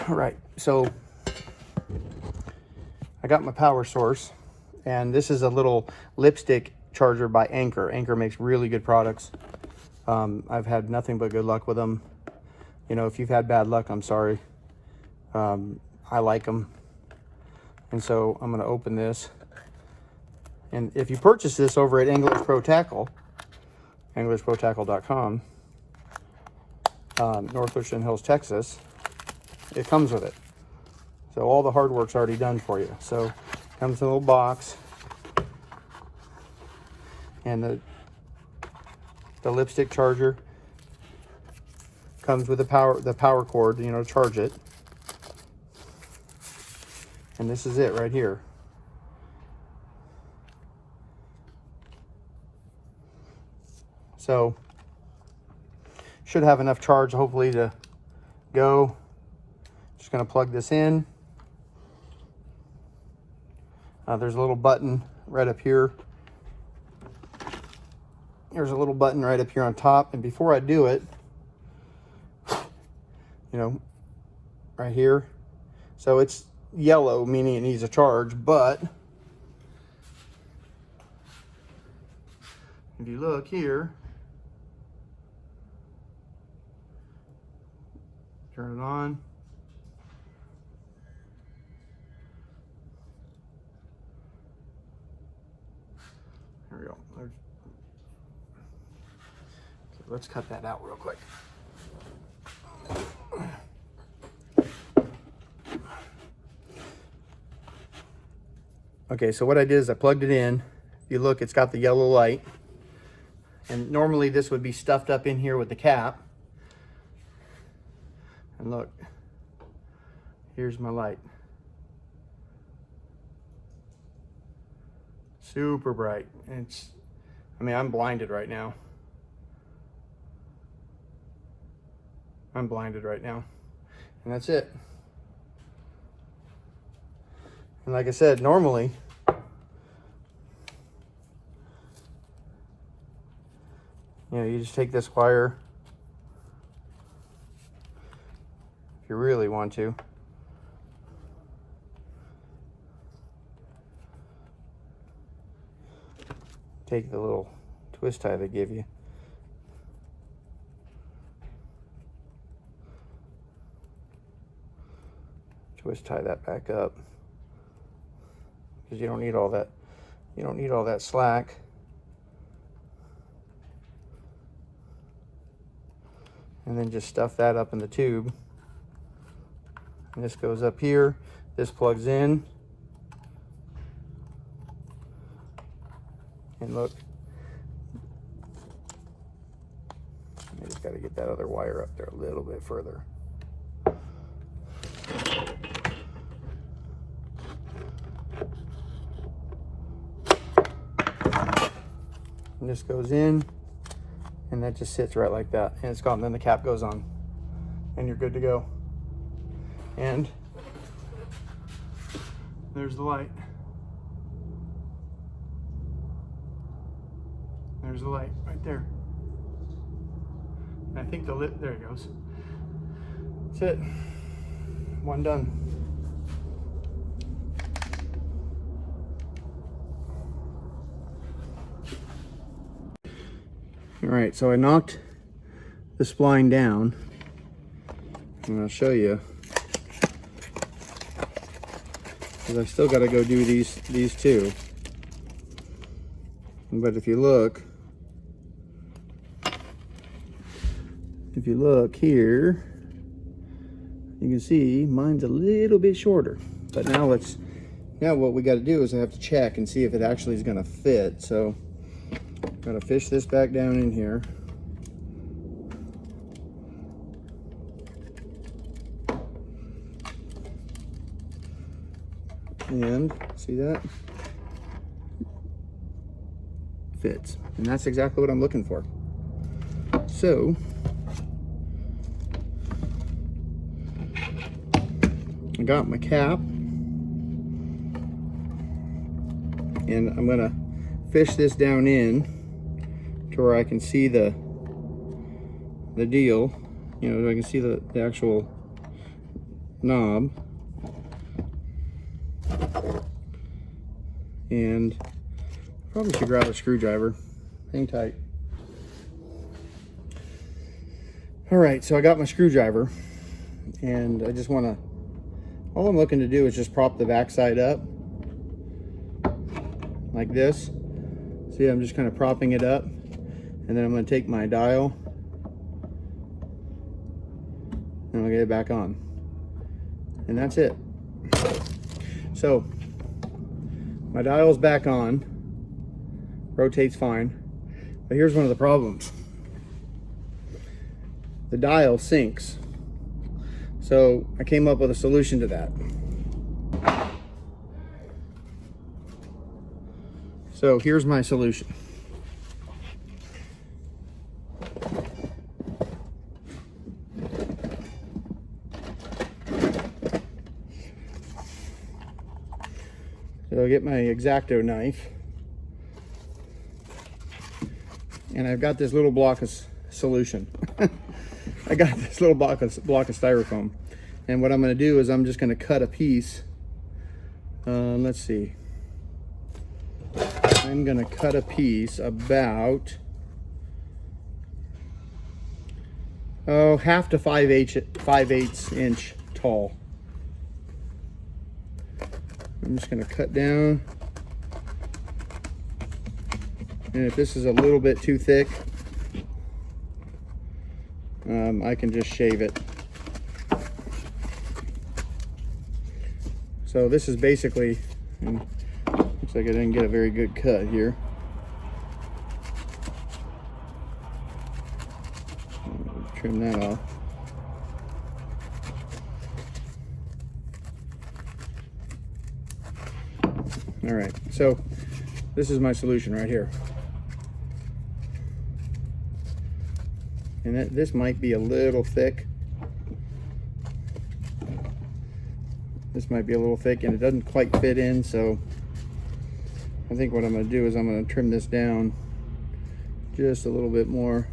All right, so I got my power source, and this is a little lipstick charger by Anker. Anker makes really good products. I've had nothing but good luck with them. You know, if you've had bad luck, I'm sorry. I like them. And so I'm going to open this. And if you purchase this over at English Pro Tackle, EnglishProTackle.com, North Richland Hills, Texas, it comes with it. So all the hard work's already done for you. So it comes in a little box. And the lipstick charger comes with the power cord, you know, to charge it. And this is it right here. So should have enough charge hopefully to go. Just going to plug this in. There's a little button right up here. There's a little button right up here on top. And before I do it, you know, right here. So it's yellow, meaning it needs a charge, but if you look here, turn it on. There we go. Okay, let's cut that out real quick. Okay, so what I did is I plugged it in. If you look, it's got the yellow light. And normally this would be stuffed up in here with the cap. And look, here's my light. Super bright. And it's, I mean, I'm blinded right now. I'm blinded right now. And that's it. And like I said, normally, you know, you just take this wire, if you really want to. Take the little twist tie they give you. Twist tie that back up. Because you don't need all that, you don't need all that slack. And then just stuff that up in the tube. And this goes up here, this plugs in. And look, I just got to get that other wire up there a little bit further. And this goes in, and that just sits right like that, and it's gone. Then the cap goes on, and you're good to go. And there's the light. There's the light right there. And I think the lip, there it goes. That's it. One done. All right, so I knocked the spline down, and I'll show you, because I still got to go do these two. But if you look here, you can see mine's a little bit shorter. But now what we got to do is I have to check and see if it actually is going to fit. So gotta fish this back down in here. And see that? Fits. And that's exactly what I'm looking for. So I got my cap, and I'm gonna fish this down in to where I can see the deal, you know, I can see the actual knob, and probably should grab a screwdriver. Hang tight. All right, so I got my screwdriver, and I just want to, all I'm looking to do is just prop the backside up like this. See, I'm just kind of propping it up, and then I'm going to take my dial and I'll get it back on, and that's it. So my dial's back on, rotates fine, but here's one of the problems. The dial sinks. So I came up with a solution to that. So here's my solution. So I'll get my X-Acto knife, and I've got this little block of solution. I got this little block of styrofoam, and what I'm going to do is I'm just going to cut a piece. Let's see. I'm going to cut a piece about half to 5/8 inch tall. I'm just going to cut down, and if this is a little bit too thick, I can just shave it. So this is basically, and looks like I didn't get a very good cut here. Trim that off. All right, so this is my solution right here. And this might be a little thick. This might be a little thick, and it doesn't quite fit in, so I think what I'm going to do is I'm going to trim this down just a little bit more.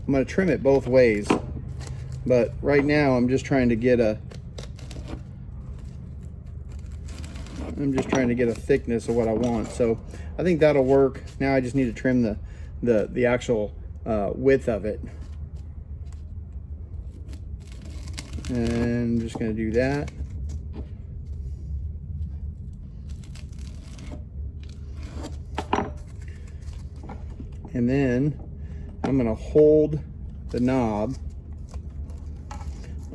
I'm going to trim it both ways, but right now I'm just trying to get a thickness of what I want. So I think that'll work. Now I just need to trim the actual width of it. And I'm just going to do that. And then I'm going to hold the knob.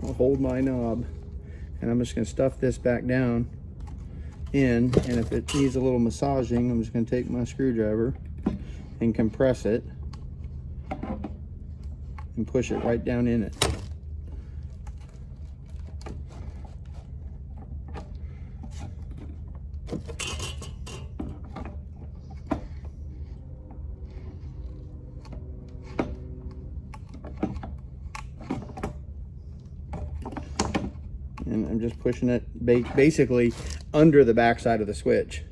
I'll hold my knob, and I'm just going to stuff this back down in, and if it needs a little massaging, I'm just going to take my screwdriver and compress it and push it right down in it. And I'm just pushing it basically under the back side of the switch,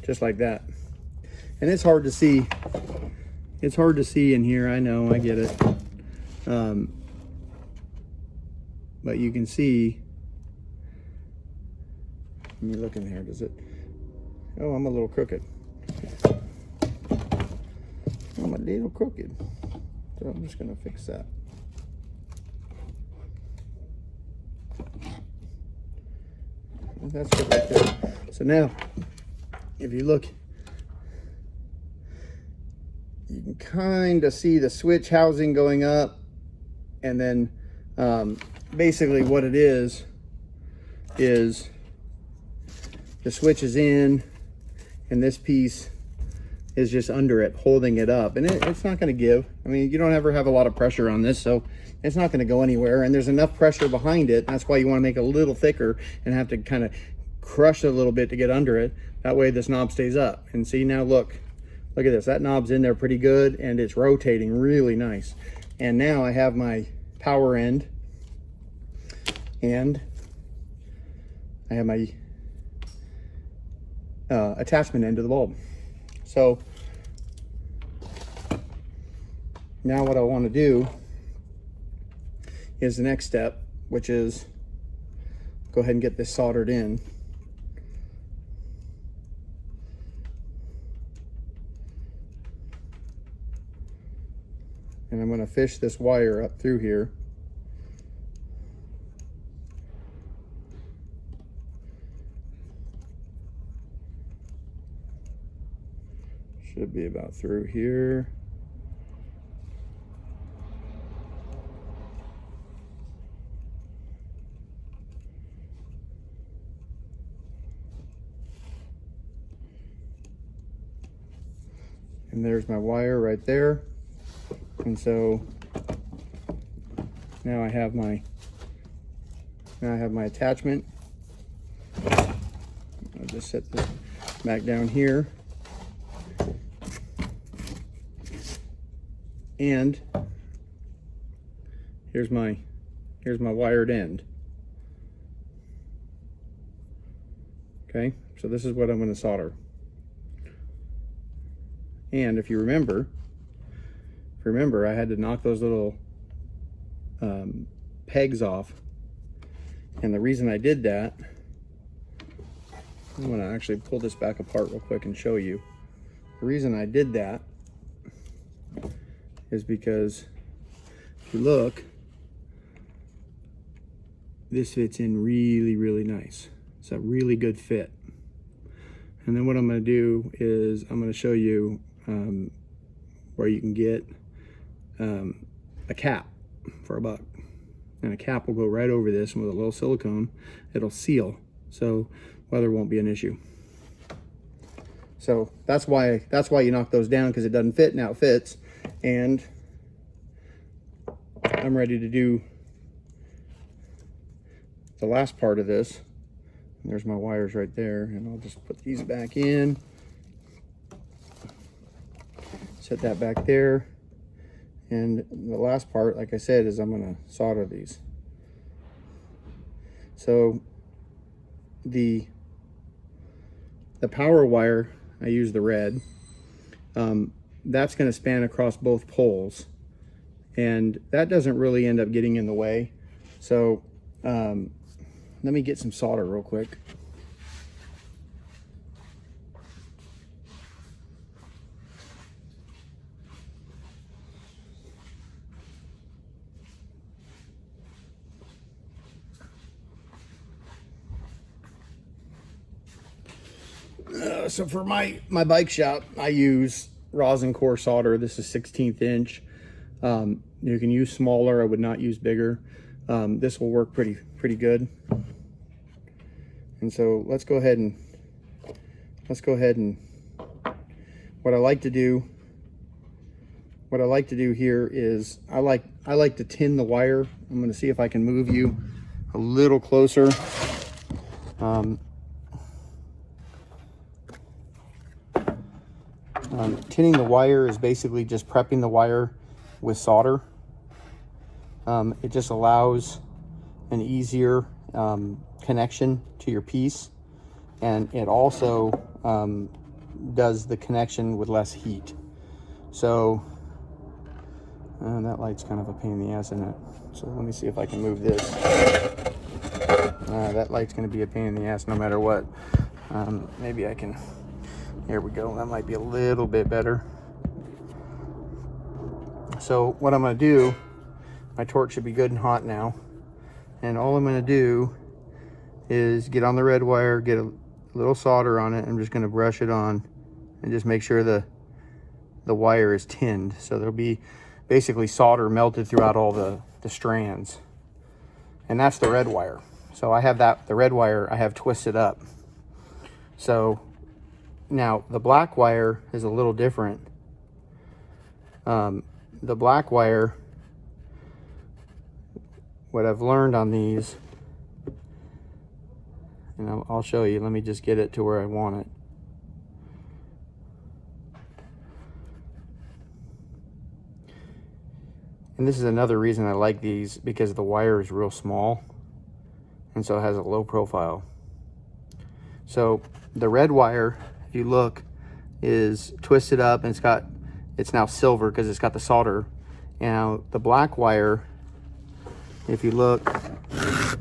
just like that. And it's hard to see. It's hard to see in here. I know, I get it. But you can see. Let me look in here. Does it? Oh, I'm a little crooked. I'm a little crooked. So I'm just going to fix that. That's good right there. So now, if you look, you can kind of see the switch housing going up, and then basically what it is the switch is in, and this piece is just under it, holding it up, and it's not going to give. I mean, you don't ever have a lot of pressure on this, so it's not going to go anywhere, and there's enough pressure behind it. That's why you want to make it a little thicker and have to kind of crush it a little bit to get under it. That way this knob stays up. And see, now look at this. That knob's in there pretty good, and it's rotating really nice. And now I have my power end, and I have my attachment end to the bulb. So Now what I want to do is the next step, which is go ahead and get this soldered in. And I'm going to fish this wire up through here. Should be about through here. And there's my wire right there. And so now I have my attachment. I'll just set this back down here. And here's my wired end. Okay, so this is what I'm going to solder. And if you remember, I had to knock those little pegs off. And the reason I did that, I'm going to actually pull this back apart real quick and show you. The reason I did that is because if you look, this fits in really, really nice. It's a really good fit. And then what I'm going to do is I'm going to show you where you can get a cap for $1. And a cap will go right over this, and with a little silicone, it'll seal. So weather won't be an issue. So that's why you knock those down, because it doesn't fit. Now it fits. And I'm ready to do the last part of this. And there's my wires right there, and I'll just put these back in. Set that back there. And the last part, like I said, is I'm going to solder these. So the power wire, I use the red. That's going to span across both poles, and that doesn't really end up getting in the way. So let me get some solder real quick. So for my bike shop, I use rosin core solder. This is 16th inch. You can use smaller. I would not use bigger. This will work pretty good. And so let's go ahead and what I like to do here is I like to tin the wire. I'm going to see if I can move you a little closer. Tinning the wire is basically just prepping the wire with solder. It just allows an easier connection to your piece, and it also does the connection with less heat. So that light's kind of a pain in the ass, isn't it? So let me see if I can move this. That light's going to be a pain in the ass no matter what. Maybe I can. Here we go. That might be a little bit better. So what I'm going to do, my torch should be good and hot now. And all I'm going to do is get on the red wire, get a little solder on it. I'm just going to brush it on and just make sure the wire is tinned. So there'll be basically solder melted throughout all the strands. And that's the red wire. So I have the red wire I have twisted up. So now the black wire is a little different. The black wire, what I've learned on these, and I'll show you. Let me just get it to where I want it. And this is another reason I like these, because the wire is real small, and so it has a low profile. So the red wire, if you look, is twisted up, and it's now silver because it's got the solder. Now the black wire, if you look, and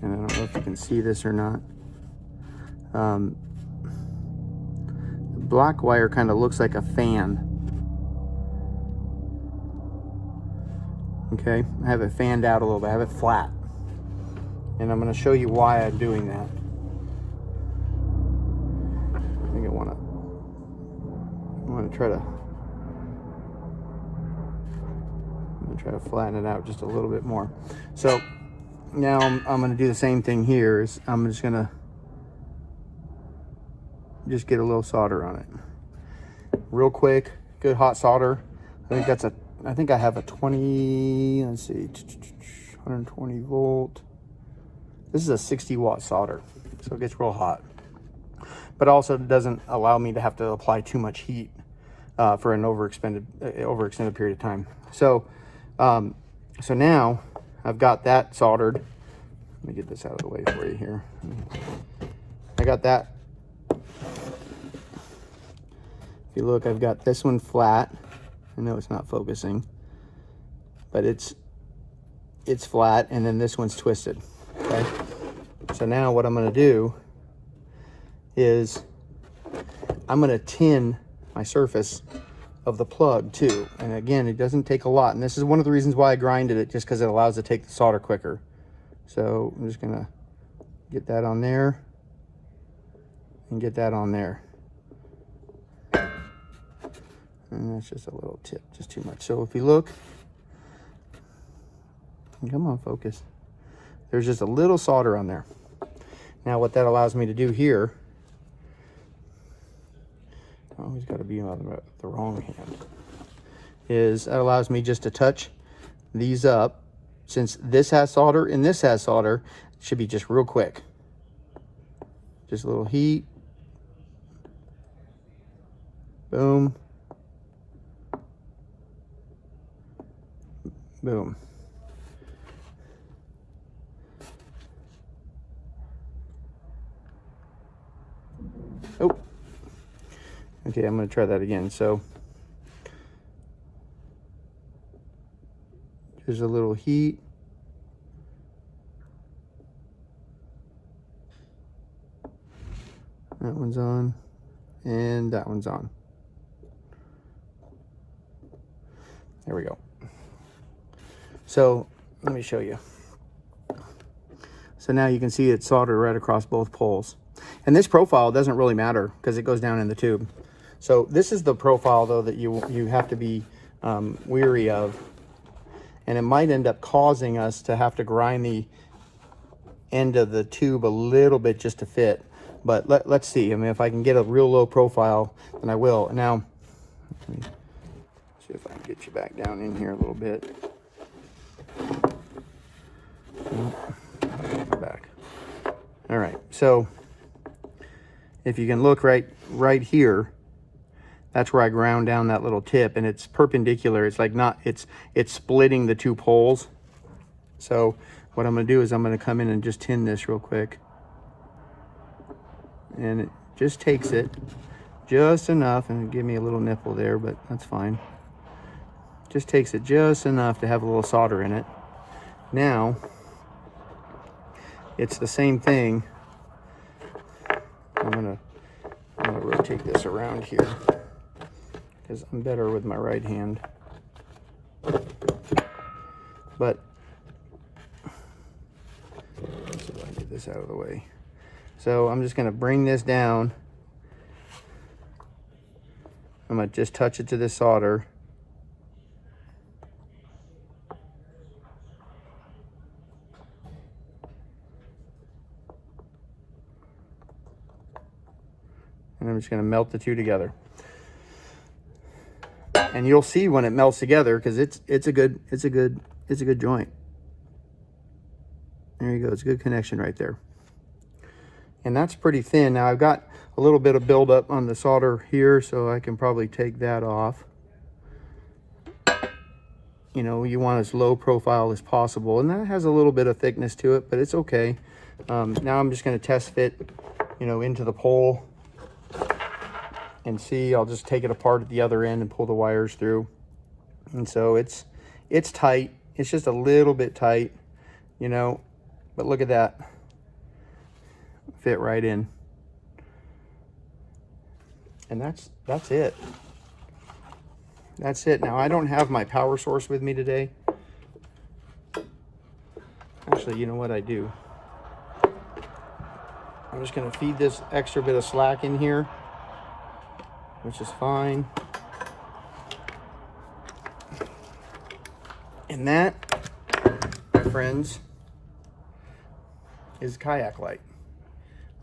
I don't know if you can see this or not, the black wire kind of looks like a fan. Okay, I have it fanned out a little bit, I have it flat. And I'm going to show you why I'm doing that. I think I want to try to flatten it out just a little bit more. So now I'm going to do the same thing here. I'm just going to get a little solder on it real quick. Good hot solder. I think I have a 20, let's see, 120 volt. This is a 60 watt solder, so it gets real hot, but also doesn't allow me to have to apply too much heat for an overextended period of time. So so now I've got that soldered. Let me get this out of the way for you here. I got that. If you look, I've got this one flat. I know it's not focusing, but it's flat, and then this one's twisted. Okay, so now what I'm going to do is I'm going to tin my surface of the plug too. And again, it doesn't take a lot, and this is one of the reasons why I grinded it, just because it allows it to take the solder quicker. So I'm just going to get that on there and get that on there. And that's just a little tip, just too much. So if you look, come on, focus. There's just a little solder on there. Now what that allows me to do here, always got to be on the wrong hand, is that allows me just to touch these up. Since this has solder and this has solder, it should be just real quick. Just a little heat. Boom. Boom. Oh. Okay, I'm going to try that again. So there's a little heat. That one's on, and that one's on. There we go. So let me show you. So now you can see it's soldered right across both poles. And this profile doesn't really matter because it goes down in the tube. So this is the profile though that you have to be weary of. And it might end up causing us to have to grind the end of the tube a little bit just to fit. But let's see. I mean, if I can get a real low profile, then I will. Now, let me see if I can get you back down in here a little bit. Back. All right. So if you can look right here, that's where I ground down that little tip, and it's perpendicular. It's like not, it's splitting the two poles. So what I'm going to do is I'm going to come in and just tin this real quick. And it just takes it just enough, and give me a little nipple there, but that's fine. Just takes it just enough to have a little solder in it. Now, it's the same thing. I'm gonna rotate this around here because I'm better with my right hand. But let's see if I can get this out of the way. So I'm just gonna bring this down. I'm gonna just touch it to this solder. And I'm just going to melt the two together. And you'll see when it melts together, because it's a good joint. There you go. It's a good connection right there. And that's pretty thin. Now I've got a little bit of buildup on the solder here, so I can probably take that off. You know, you want as low profile as possible, and that has a little bit of thickness to it, but it's okay. Now I'm just going to test fit, you know, into the pole. And see, I'll just take it apart at the other end and pull the wires through. And so it's tight. It's just a little bit tight, you know, but look at that. Fit right in. And that's it. That's it. Now, I don't have my power source with me today. Actually, you know what I do? I'm just going to feed this extra bit of slack in here, which is fine. And that, my friends, is kayak light.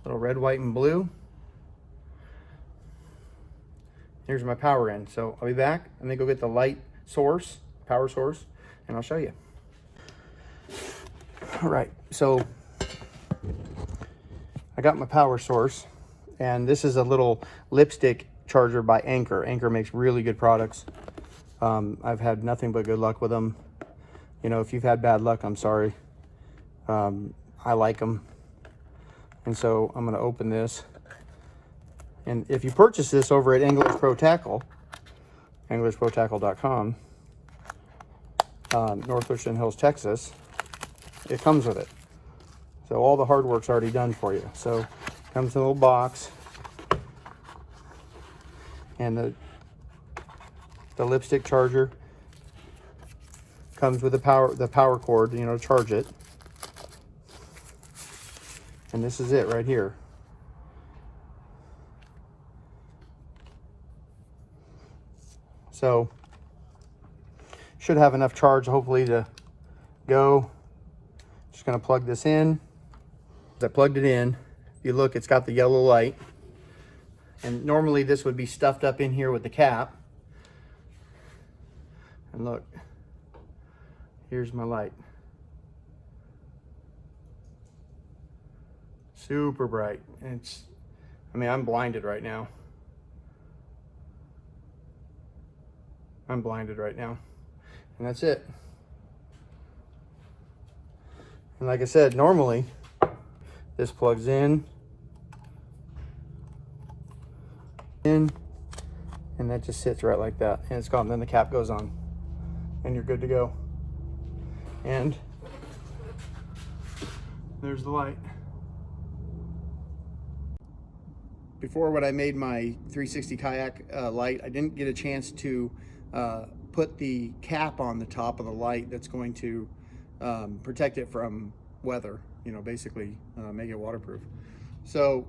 Little red, white, and blue. Here's my power end. So I'll be back and then go get the light source, power source, and I'll show you. All right, so I got my power source, and this is a little lipstick charger by Anker. Anker makes really good products. I've had nothing but good luck with them. You know, if you've had bad luck, I'm sorry. I like them. And so I'm gonna open this. And if you purchase this over at English Pro Tackle, EnglishProTackle.com, North Richland Hills, Texas, it comes with it. So all the hard work's already done for you. So it comes in a little box. And the lipstick charger comes with the power cord, you know, to charge it. And this is it right here. So should have enough charge hopefully to go. Just gonna plug this in. As I plugged it in, if you look, it's got the yellow light. And normally this would be stuffed up in here with the cap. And look, here's my light. Super bright. And I'm blinded right now. I'm blinded right now. And that's it. And like I said, normally this plugs in, and that just sits right like that. And it's gone. Then the cap goes on and you're good to go. And there's the light. Before, when I made my 360 kayak light, I didn't get a chance to put the cap on the top of the light that's going to protect it from weather, you know, basically make it waterproof. So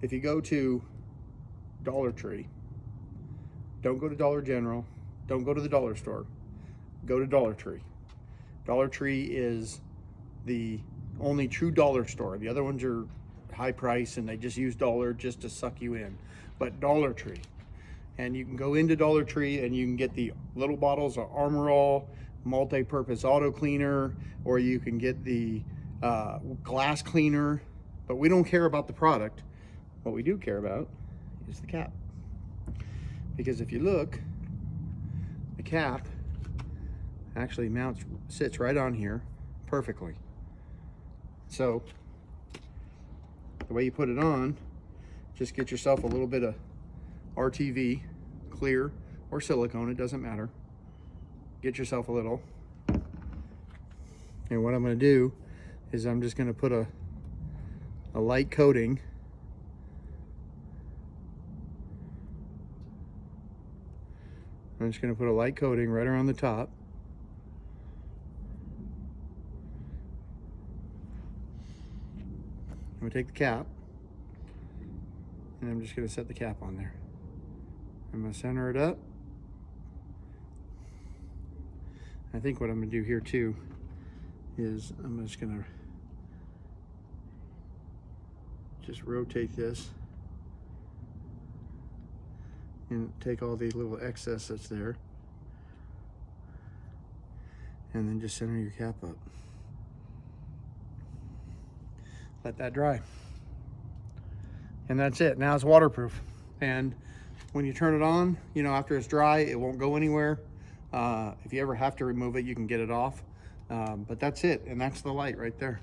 if you go to Dollar Tree, don't go to Dollar General, don't go to the dollar store, go to Dollar Tree. Dollar Tree is the only true dollar store. The other ones are high price and they just use dollar just to suck you in. But Dollar Tree, and you can go into Dollar Tree and you can get the little bottles of Armor All multi-purpose auto cleaner, or you can get the glass cleaner. But we don't care about the product. What we do care about is the cap, because if you look, the cap actually sits right on here perfectly. So the way you put it on, just get yourself a little bit of RTV, clear or silicone, it doesn't matter. Get yourself a little. And what I'm going to do is I'm just going to put a light coating I'm just going to put a light coating right around the top. I'm going to take the cap and I'm just going to set the cap on there. I'm going to center it up. I think what I'm going to do here too is I'm just going to just rotate this and take all the little excess that's there and then just center your cap up. Let that dry. And that's it. Now it's waterproof. And when you turn it on, you know, after it's dry, it won't go anywhere. If you ever have to remove it, you can get it off. But that's it. And that's the light right there.